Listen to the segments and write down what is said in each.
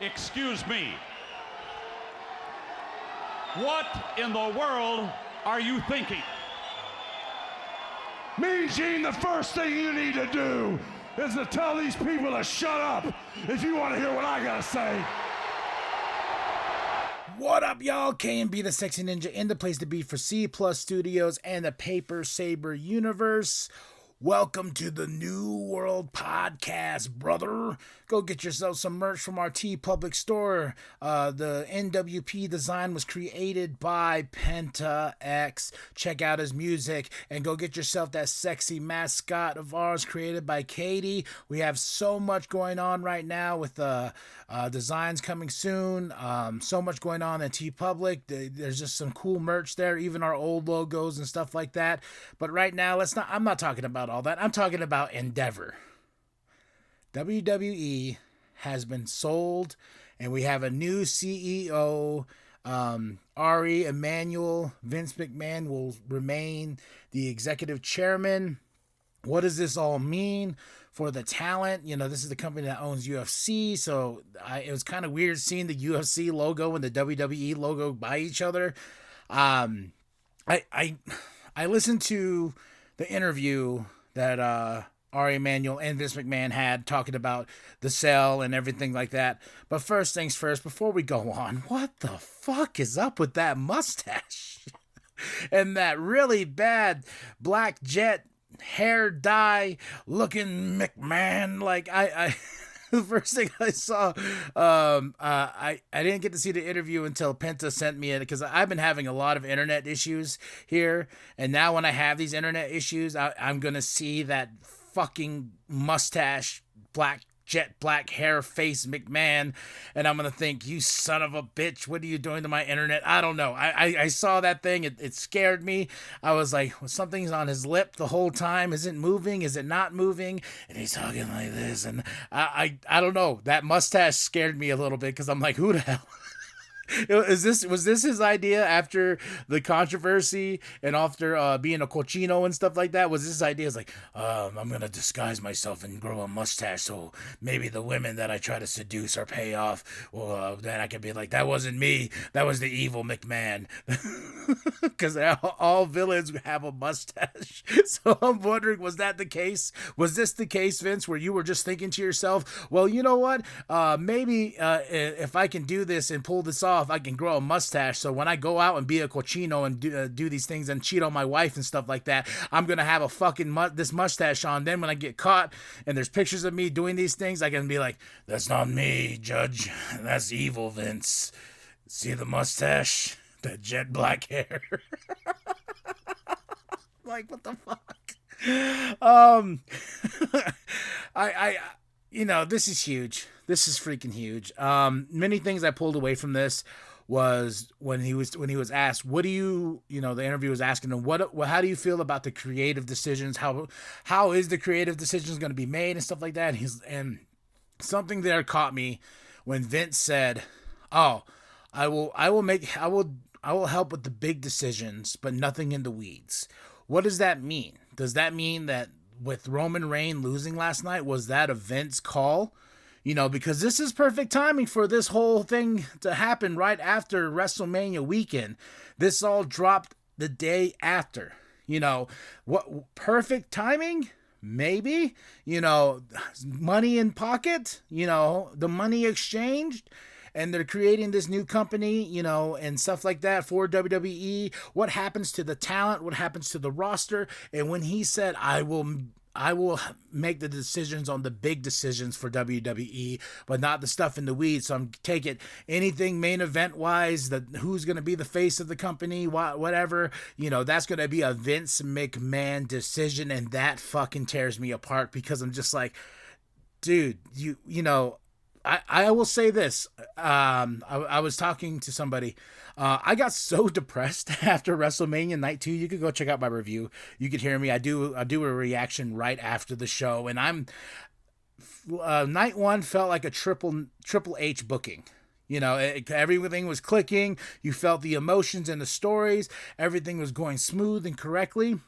Excuse me. What in the world are you thinking? Mean Gene, the first thing you need to do is to tell these people to shut up if you want to hear what I gotta say. What up, y'all? K&B the Sexy Ninja in the place to be for C Plus Studios and the Paper Saber universe. Welcome to the New World Podcast, brother. Go get yourself some merch from our T Public store. The nWp design was created by Penta X. Check out his music and go get yourself that sexy mascot of ours created by Katie. We have so much going on right now with designs coming soon. So much going on in T Public. There's just some cool merch there, even our old logos and stuff like that. But right now, I'm not talking about all that. I'm talking about Endeavor. WWE has been sold, and we have a new CEO. Ari Emanuel. Vince McMahon will remain the executive chairman. What does this all mean for the talent? You know, this is the company that owns UFC, so it was kind of weird seeing the UFC logo and the WWE logo by each other. I listened to the interview that Ari Emanuel and Vince McMahon had talking about the sale and everything like that. But first things first, before we go on, what the fuck is up with that mustache? And that really bad black jet hair dye looking McMahon? Like, the first thing I saw, I didn't get to see the interview until Penta sent me it, because I've been having a lot of internet issues here, and now when I have these internet issues, I'm gonna see that fucking mustache, black hair face McMahon, and I'm gonna think, you son of a bitch, what are you doing to my internet? I don't know. I saw that thing. It scared me. I was like, well, something's on his lip the whole time. Is it moving? Is it not moving? And he's talking like this, and I don't know. That mustache scared me a little bit, because I'm like, who the hell? Was this his idea after the controversy and after being a cochino and stuff like that? Was this idea? It's like, I'm gonna disguise myself and grow a mustache so maybe the women that I try to seduce or pay off, well, then I can be like, that wasn't me, that was the evil McMahon. Because all villains have a mustache. So I'm wondering, was that the case? Was this the case, Vince, where you were just thinking to yourself, well, you know what, maybe if I can do this and pull this off, I can grow a mustache, so when I go out and be a cochino and do these things and cheat on my wife and stuff like that, I'm gonna have a fucking this mustache on. Then when I get caught and there's pictures of me doing these things, I can be like, that's not me, Judge, that's evil Vince. See the mustache, that jet black hair. Like, what the fuck? I you know, this is huge. This is freaking huge. Many things I pulled away from this was when he was asked, what do you know, the interview was asking him, how do you feel about the creative decisions? How is the creative decisions going to be made and stuff like that? And something there caught me when Vince said, oh, I will help with the big decisions, but nothing in the weeds. What does that mean? Does that mean that with Roman Reigns losing last night, was that a Vince call? You know, because this is perfect timing for this whole thing to happen right after WrestleMania weekend. This all dropped the day after. You know, what perfect timing? Maybe. You know, money in pocket, you know, the money exchanged. And they're creating this new company, you know, and stuff like that for WWE. What happens to the talent? What happens to the roster? And when he said, I will make the decisions on the big decisions for WWE, but not the stuff in the weeds. So I'm taking anything main event wise, who's going to be the face of the company, whatever, you know, that's going to be a Vince McMahon decision. And that fucking tears me apart, because I'm just like, dude, you know, I will say this. I was talking to somebody. I got so depressed after WrestleMania Night 2. You could go check out my review. You could hear me. I do a reaction right after the show, and Night 1 felt like a Triple H booking. You know, everything was clicking. You felt the emotions and the stories. Everything was going smooth and correctly.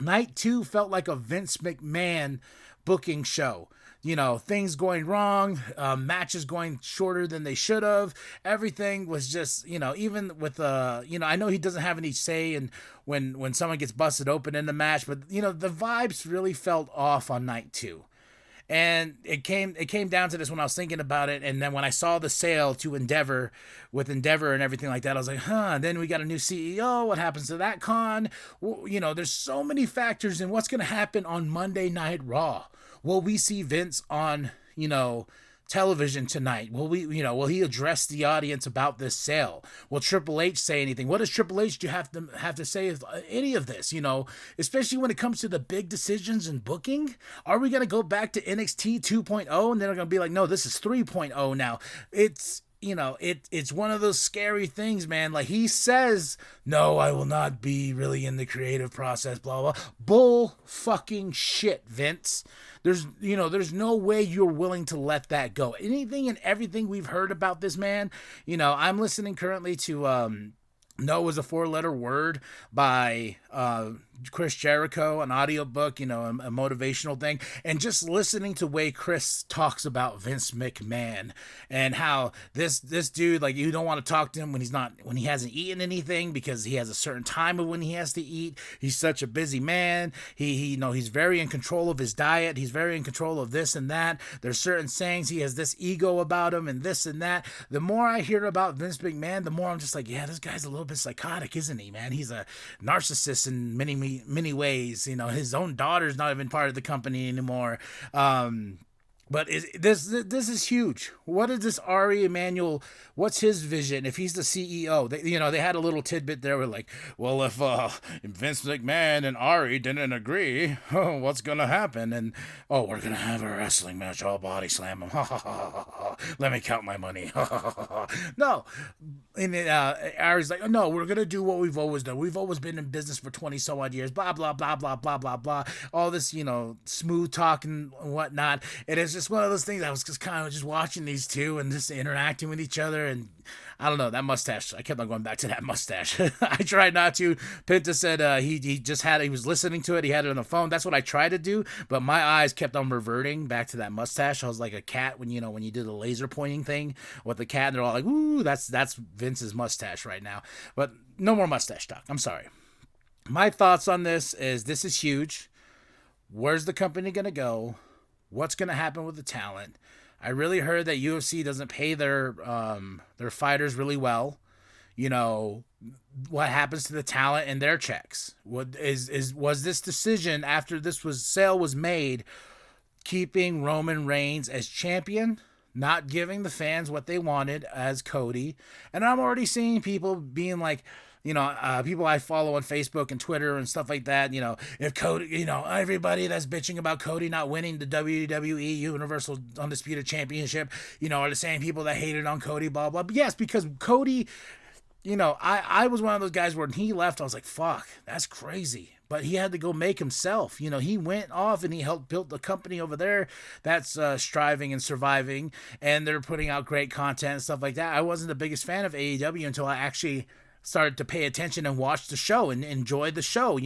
Night 2 felt like a Vince McMahon booking show. things going wrong, matches going shorter than they should have. Everything was just, even with, I know he doesn't have any say in when someone gets busted open in the match, but, the vibes really felt off on night 2. And it came down to this when I was thinking about it, and then when I saw the sale to Endeavor and everything like that, I was like, then we got a new CEO. What happens to that con? Well, there's so many factors in what's going to happen on Monday Night Raw. Will we see Vince on, television tonight? Will he address the audience about this sale? Will Triple H say anything? What does Triple H have to say of any of this? Especially when it comes to the big decisions and booking. Are we gonna go back to NXT 2.0 and then they're gonna be like, no, this is 3.0 now? It's it's one of those scary things, man. Like, he says, no, I will not be really in the creative process, blah, blah. Bull fucking shit, Vince. There's no way you're willing to let that go. Anything and everything we've heard about this man, I'm listening currently to, No was a 4-letter word by Chris Jericho, an audiobook, a motivational thing, and just listening to the way Chris talks about Vince McMahon and how this dude, like, you don't want to talk to him when he hasn't eaten anything, because he has a certain time of when he has to eat. He's such a busy man. He's very in control of his diet. He's very in control of this and that. There's certain sayings. He has this ego about him and this and that. The more I hear about Vince McMahon, the more I'm just like, yeah, this guy's a little bit psychotic, isn't he, man? He's a narcissist in many ways. His own daughter's not even part of the company anymore. But this is huge. What is this Ari Emanuel? What's his vision if he's the CEO? They had a little tidbit there where, like, well, if Vince McMahon and Ari didn't agree, what's gonna happen? And we're gonna have a wrestling match. I'll body slam him. Let me count my money. No, and Ari's like, no, we're gonna do what we've always done. We've always been in business for 20 some odd years. Blah blah blah blah blah blah blah. All this, smooth talk and whatnot. It is just one of those things. I was just kind of just watching these two and just interacting with each other, and I don't know, that mustache, I kept on going back to that mustache. I tried not to. Pinta said he was listening to it, he had it on the phone. That's what I tried to do, but my eyes kept on reverting back to that mustache. I was like a cat when you do the laser pointing thing with the cat, and they're all like, ooh, that's Vince's mustache right now. But no more mustache talk. I'm sorry. My thoughts on this is huge. Where's the company gonna go? What's going to happen with the talent? I really heard that UFC doesn't pay their fighters really well. What happens to the talent and their checks? Was this decision after sale was made, keeping Roman Reigns as champion, not giving the fans what they wanted as Cody? And I'm already seeing people being like, people I follow on Facebook and Twitter and stuff like that, if Cody, everybody that's bitching about Cody not winning the WWE Universal Undisputed Championship, are the same people that hated on Cody, blah, blah. But yes, because Cody, I was one of those guys where when he left, I was like, fuck, that's crazy. But he had to go make himself. He went off and he helped build the company over there that's striving and surviving, and they're putting out great content and stuff like that. I wasn't the biggest fan of AEW until I actually started to pay attention and watch the show and enjoy the show,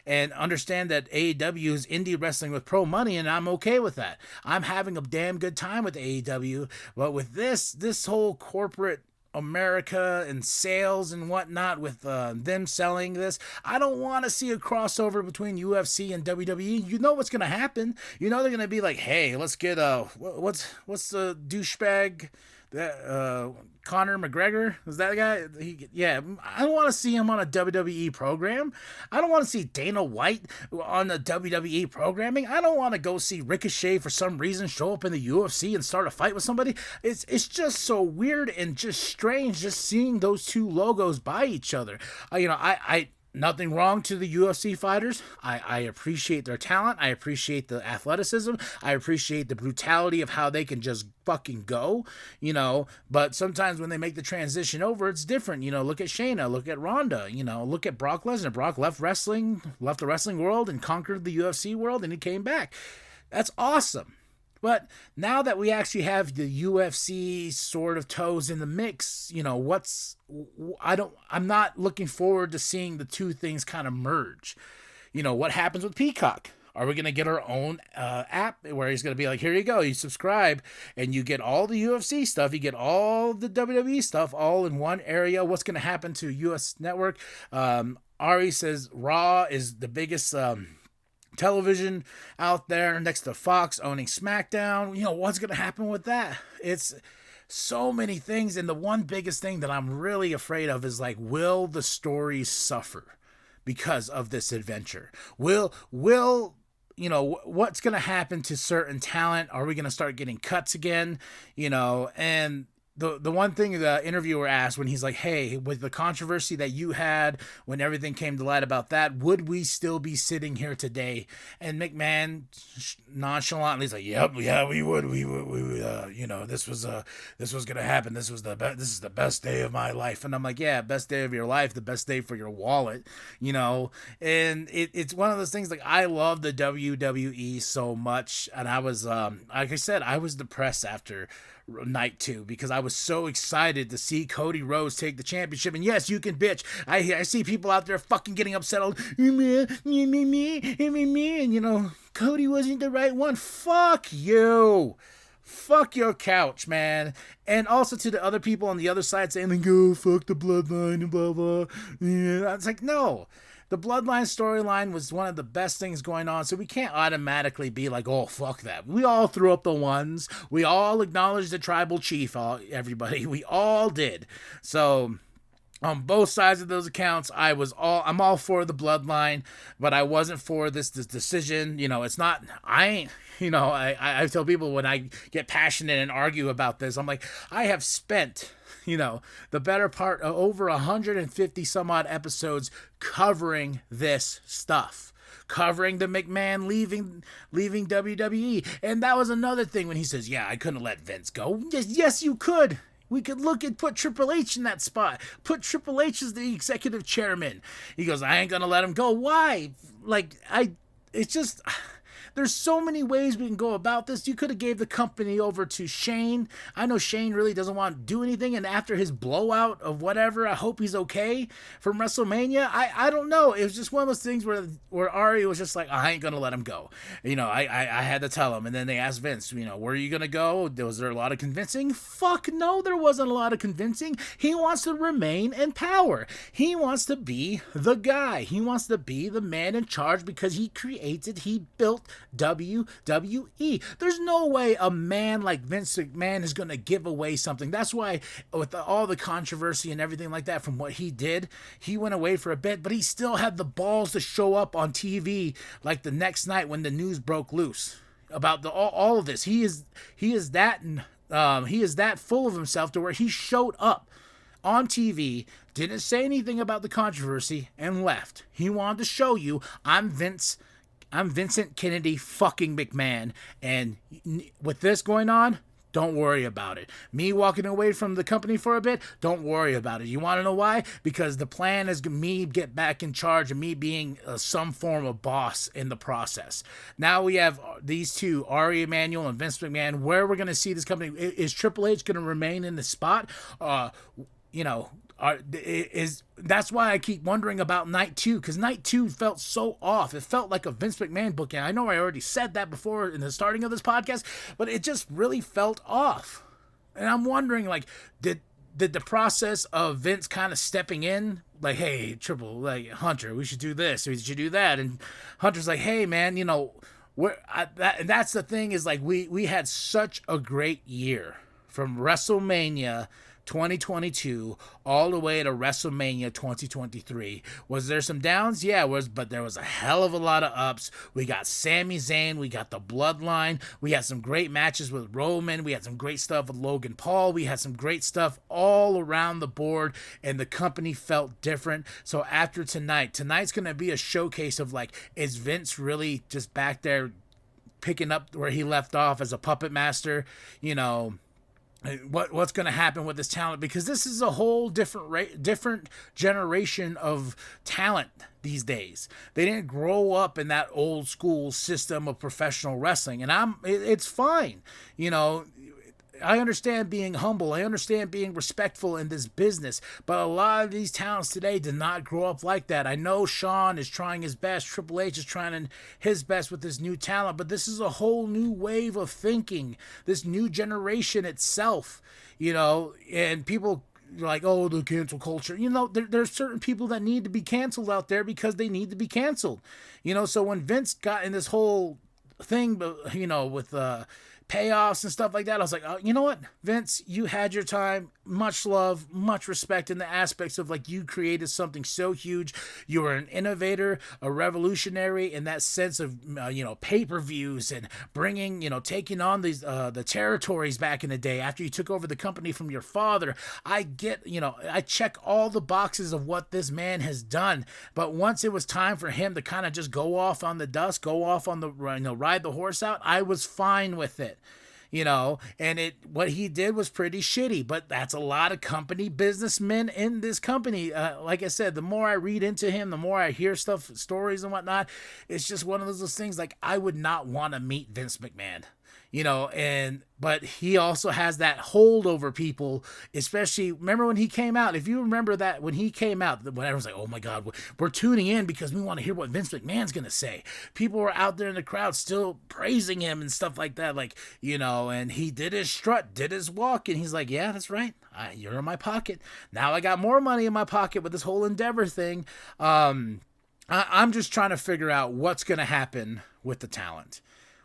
and understand that AEW is indie wrestling with pro money, and I'm okay with that. I'm having a damn good time with AEW, but with this whole corporate America and sales and whatnot, with them selling this, I don't want to see a crossover between UFC and WWE. You know what's going to happen. They're going to be like, hey, let's get what's the douchebag that Conor McGregor, is that the guy? I don't want to see him on a WWE program. I don't want to see Dana White on the WWE programming. I don't want to go see Ricochet for some reason show up in the UFC and start a fight with somebody. It's just so weird and just strange just seeing those two logos by each other. I nothing wrong to the UFC fighters. I appreciate their talent. I appreciate the athleticism. I appreciate the brutality of how they can just fucking go, but sometimes when they make the transition over, it's different. Look at Shayna, look at Ronda, look at Brock Lesnar. Brock left the wrestling world and conquered the UFC world, and he came back. That's awesome. But now that we actually have the UFC sort of toes in the mix, I'm not looking forward to seeing the two things kind of merge. What happens with Peacock? Are we going to get our own app where he's going to be like, here you go, you subscribe and you get all the UFC stuff, you get all the WWE stuff all in one area? What's going to happen to US Network? Ari says Raw is the biggest television out there next to Fox owning SmackDown. You know, what's going to happen with that? It's so many things. And the one biggest thing that I'm really afraid of is like, will the stories suffer because of this adventure? Will you know, what's going to happen to certain talent? Are we going to start getting cuts again? You know, and the one thing the interviewer asked when he's like, hey, with the controversy that you had when everything came to light about that, would we still be sitting here today? And McMahon nonchalantly is like, yep, yeah, we would. We would, you know, this was going to happen. This is the best day of my life. And I'm like, yeah, best day of your life, the best day for your wallet, you know? And it's one of those things, like, I love the WWE so much. And I was, like I said, I was depressed after night 2 because I was so excited to see Cody Rhodes take the championship. And yes, you can bitch. I see people out there fucking getting upset. Me, and you know, Cody wasn't the right one. Fuck you. Fuck your couch, man. And also to the other people on the other side saying, like, go fuck the bloodline and blah blah. Yeah, it's like, no. The Bloodline storyline was one of the best things going on, so we can't automatically be like, oh, fuck that. We all threw up the ones. We all acknowledged the tribal chief, everybody. We all did. So on both sides of those accounts, I'm all for the Bloodline, but I wasn't for this decision. You know, it's not, I tell people when I get passionate and argue about this, I'm like, I have spent, you know, the better part of over 150 some odd episodes covering this stuff, covering the McMahon leaving WWE. And that was another thing when he says, yeah, I couldn't let Vince go. Yes, you could. We could put Triple H in that spot. Put Triple H as the executive chairman. He goes, I ain't gonna let him go. Why? Like, it's just, there's so many ways we can go about this. You could have gave the company over to Shane. I know Shane really doesn't want to do anything, and after his blowout of whatever, I hope he's okay from WrestleMania. I don't know. It was just one of those things where Ari was just like, I ain't gonna let him go. You know, I had to tell him. And then they asked Vince, you know, where are you gonna go? Was there a lot of convincing? Fuck no, there wasn't a lot of convincing. He wants to remain in power. He wants to be the guy. He wants to be the man in charge because he built WWE. There's no way a man like Vince McMahon is going to give away something. That's why with all the controversy and everything like that from what he did, he went away for a bit, but he still had the balls to show up on TV like the next night when the news broke loose about all of this. He is that full of himself to where he showed up on TV, didn't say anything about the controversy, and left. He wanted to show you, I'm Vincent Kennedy fucking McMahon, and with this going on, don't worry about it. Me walking away from the company for a bit, don't worry about it. You want to know why? Because the plan is me get back in charge and me being some form of boss in the process. Now we have these two, Ari Emanuel and Vince McMahon, where we're going to see this company. Is Triple H going to remain in the spot? You know, that's why I keep wondering about night 2, because night 2 felt so off. It felt like a Vince McMahon booking. I know I already said that before in the starting of this podcast, but it just really felt off. And I'm wondering, like, did the process of Vince kind of stepping in, like, hey, Hunter, we should do this, we should do that, and Hunter's like, hey, man, you know, that's the thing is, like, we had such a great year from WrestleMania 2022 all the way to WrestleMania 2023. Was there some downs? Yeah, but there was a hell of a lot of ups. We got Sami Zayn, we got the Bloodline, we had some great matches with Roman, we had some great stuff with Logan Paul, we had some great stuff all around the board, and the company felt different. So after tonight's going to be a showcase of, like, is Vince really just back there picking up where he left off as a puppet master? You know, what's going to happen with this talent, because this is a whole different generation of talent these days. They didn't grow up in that old school system of professional wrestling, and it's fine. You know, I understand being humble. I understand being respectful in this business. But a lot of these talents today did not grow up like that. I know Shawn is trying his best. Triple H is trying his best with this new talent. But this is a whole new wave of thinking. This new generation itself, and people like, oh, the cancel culture. There's certain people that need to be canceled out there because they need to be canceled. So when Vince got in this whole thing, with payoffs and stuff like that, I was like, oh, you know what, Vince, you had your time. Much love, much respect in the aspects of like you created something so huge. You were an innovator, a revolutionary in that sense of pay-per-views and bringing, taking on these the territories back in the day after you took over the company from your father. I get, I check all the boxes of what this man has done. But once it was time for him to kind of just go off on the dust, go off on the ride the horse out, I was fine with it. And what he did was pretty shitty, but that's a lot of company businessmen in this company. Like I said, the more I read into him, the more I hear stories and whatnot, it's just one of those things like I would not want to meet Vince McMahon. But he also has that hold over people, especially, remember when he came out, if you remember that when he came out, when everyone's like, oh my God, we're tuning in because we want to hear what Vince McMahon's going to say. People were out there in the crowd still praising him and stuff like that. Like, and he did his strut, did his walk, and he's like, yeah, that's right. You're in my pocket. Now I got more money in my pocket with this whole Endeavor thing. I'm just trying to figure out what's going to happen with the talent,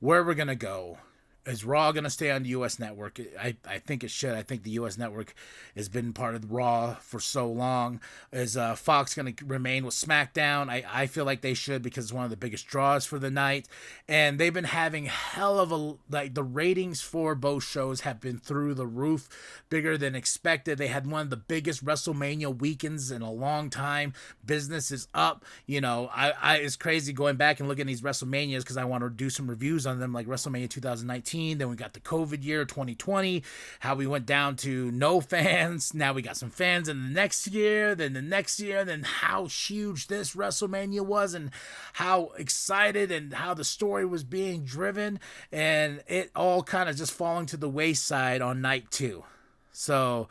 where we're going to go. Is Raw going to stay on the U.S. Network? I think it should. I think the U.S. Network has been part of Raw for so long. Is Fox going to remain with SmackDown? I feel like they should because it's one of the biggest draws for the night. And they've been having the ratings for both shows have been through the roof, bigger than expected. They had one of the biggest WrestleMania weekends in a long time. Business is up. It's crazy going back and looking at these WrestleManias because I want to do some reviews on them, like WrestleMania 2019. Then we got the COVID year 2020, how we went down to no fans. Now we got some fans in the next year, then the next year, then how huge this WrestleMania was and how excited and how the story was being driven, and it all kind of just falling to the wayside on night 2. So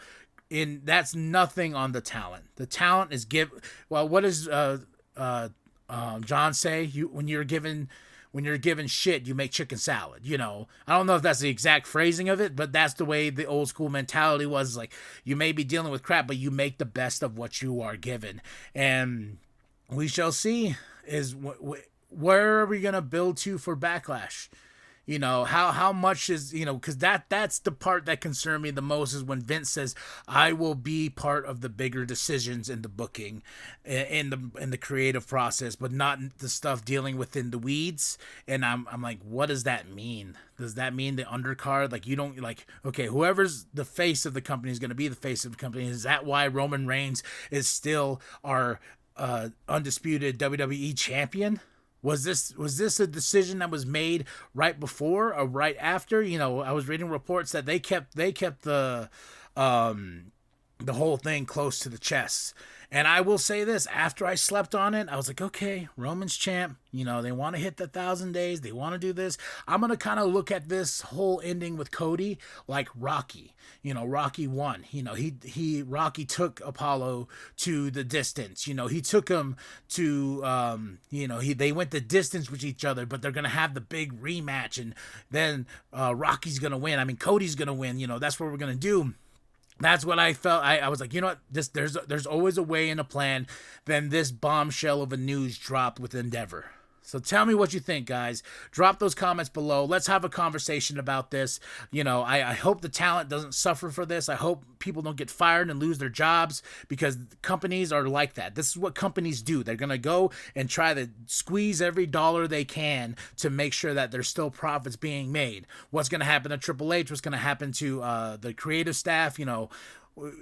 that's nothing on the talent. The talent is what does John say? When you're given shit, you make chicken salad. I don't know if that's the exact phrasing of it, but that's the way the old school mentality was. Like, you may be dealing with crap, but you make the best of what you are given. And we shall see is where are we going to build to for Backlash? How much is, because that's the part that concerned me the most is when Vince says, I will be part of the bigger decisions in the booking, in the creative process, but not the stuff dealing within the weeds. And I'm like, what does that mean? Does that mean the undercard? Like, you don't okay, whoever's the face of the company is going to be the face of the company. Is that why Roman Reigns is still our undisputed WWE champion? Was this a decision that was made right before or right after? I was reading reports that they kept the whole thing close to the chest. And I will say this, after I slept on it, I was like, okay, Roman's champ. They want to hit the 1,000 days. They want to do this. I'm going to kind of look at this whole ending with Cody like Rocky. Rocky won. Rocky took Apollo to the distance. He took him to, they went the distance with each other, but they're going to have the big rematch. And then Rocky's going to win. I mean, Cody's going to win. That's what we're going to do. That's what I felt. I was like, you know what? There's always a way and a plan. Then this bombshell of a news dropped with Endeavor. So tell me what you think, guys. Drop those comments below. Let's have a conversation about this. I hope the talent doesn't suffer for this. I hope people don't get fired and lose their jobs because companies are like that. This is what companies do. They're going to go and try to squeeze every dollar they can to make sure that there's still profits being made. What's going to happen to Triple H? What's going to happen to the creative staff?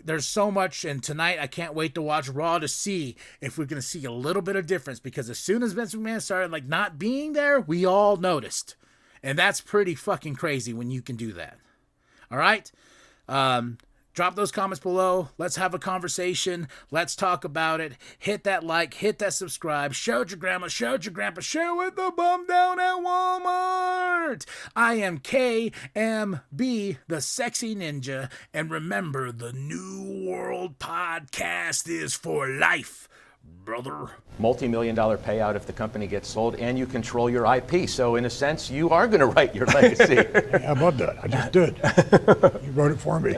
There's so much, and tonight I can't wait to watch Raw to see if we're going to see a little bit of difference, because as soon as Vince McMahon started not being there, we all noticed, and that's pretty fucking crazy when you can do that. All right, Drop those comments below. Let's have a conversation. Let's talk about it. Hit that like, hit that subscribe. Show it your grandma, show it your grandpa, share with the bum down at Walmart. I am KMB, the Sexy Ninja. And remember, the New World Podcast is for life, brother. Multi-million-dollar payout if the company gets sold, and you control your IP. So in a sense, you are going to write your legacy. How about that? I just did. You wrote it for me.